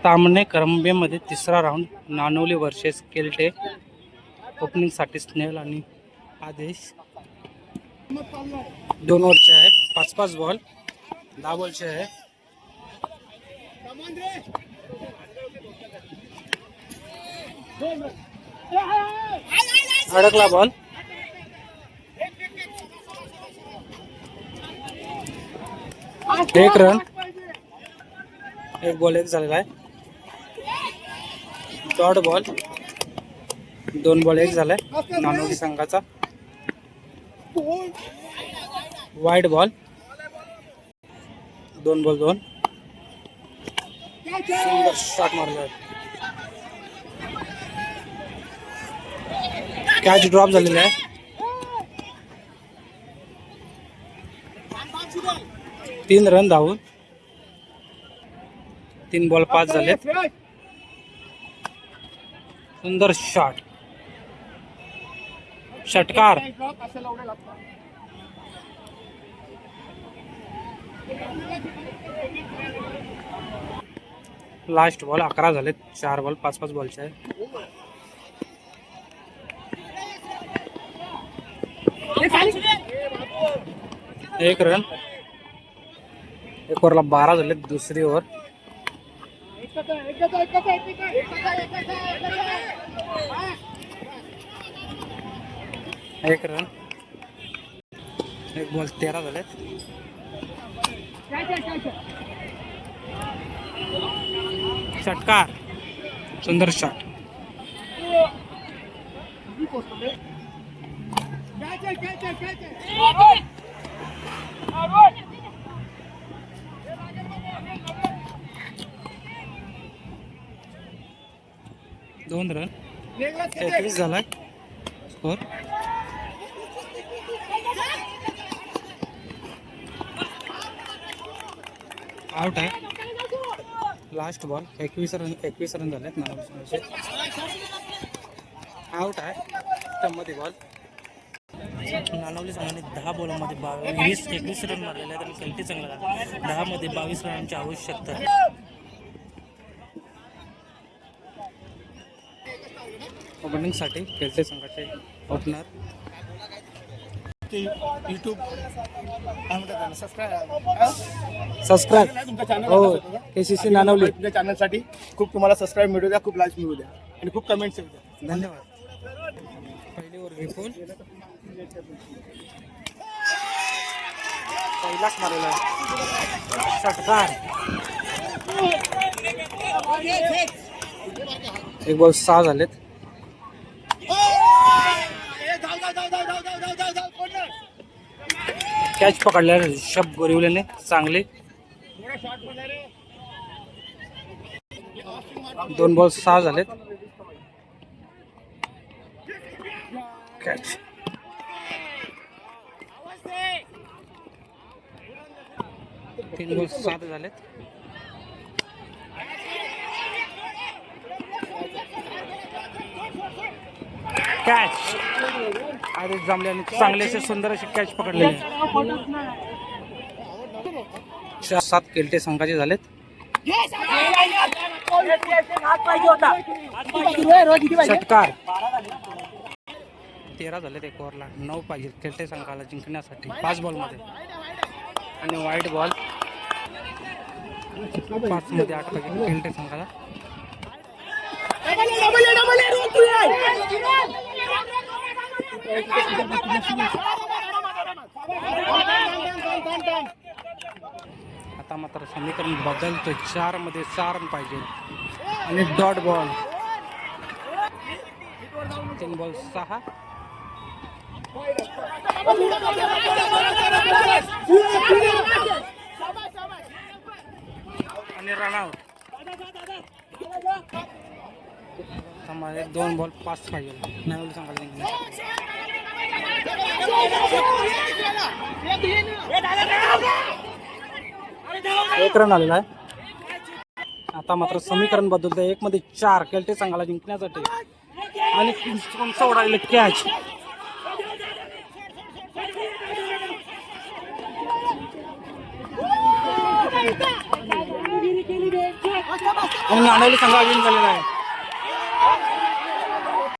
तामणे करंबेमध्ये तिसरा round नानवली versus केल्टे. ओपनिंगसाठी Snehal आणि आदेश. 2 ओव्हरचे आहे. 5-5 बॉल. 10 बॉलचे आहे. अडकला बॉल. एक रन. 1 बॉल 1 झालेला आहे. Dot ball. 2 बॉल 1 झालाय नानवली संघाचा. Wide ball. 2 बॉल 2. सुंदर शॉट मारला. कॅच ड्रॉप झालेला आहे. 3 रन धावून. 3 बॉल 5 झाले. सुंदर शॉट. षटकार. Last ball. 11 झाले. 4 बॉल 5-5 बॉलचे आहे. एक रन. 1 ओव्हरला 12 झाले. दुसरी ओव्हर. एक रन. 1 बॉल 13 झाले. षटकार. सुंदर शॉट. दोन रन. 21 झालाय स्कोर. आउट आहे. Last ball. 21 रन झालेत नानवली. आउट आहे. मध्ये बॉल. नानवली संघाने 10 बॉलमध्ये 21 रन मारलेले आहेत आणि केल्टे संघाला 10 मध्ये 22 रनांची आवश्यकता आहे. ओपनिंगसाठी केल्टे संघाचे ओपनर. यूट्यूब सबस्क्राईब हो KCC नानवली तुमच्या चॅनलसाठी खूप तुम्हाला सबस्क्राईब मिळू द्या, खूप लाईक्स मिळू द्या आणि खूप कमेंट्स येऊ द्या. धन्यवाद. पहिली ओव्हर विपुल. पहिलाच मारलेला षटकार. 1 बॉल 6 झालेत. कॅच पकडल्या ऋषभ गोरिवलेने चांगले. 2 बॉल 6 झालेत. कॅच. तीन बॉल 7 झालेत. कॅच. आदेश जांभळे आणि चांगले असे सुंदर असे कॅच पकडलेले. 7 केल्टे संघाचे झालेत. षटकार. 13 झालेत 1 ओव्हरला. 9 पाहिजे केल्टे संघाला जिंकण्यासाठी 5 बॉलमध्ये. आणि वाईट बॉल. 5 मध्ये 8 पाहिजे केल्टे संघाला. आता मात्र समीकरण बदलतोय. 4 मध्ये 4 रन पाहिजे आणि डॉट बॉल. 3 बॉल 6. आणि रनआउट. 2 बॉल 5 पाहिजे नानवली संघाला. 1 रन आलेला आहे. आता मात्र समीकरण बदलतंय. 1 मध्ये 4 केल्टे संघाला जिंकण्यासाठी. आणि कोणचा उडालेला कॅच. आणि नाणवली संघ अजून झालेला आहे.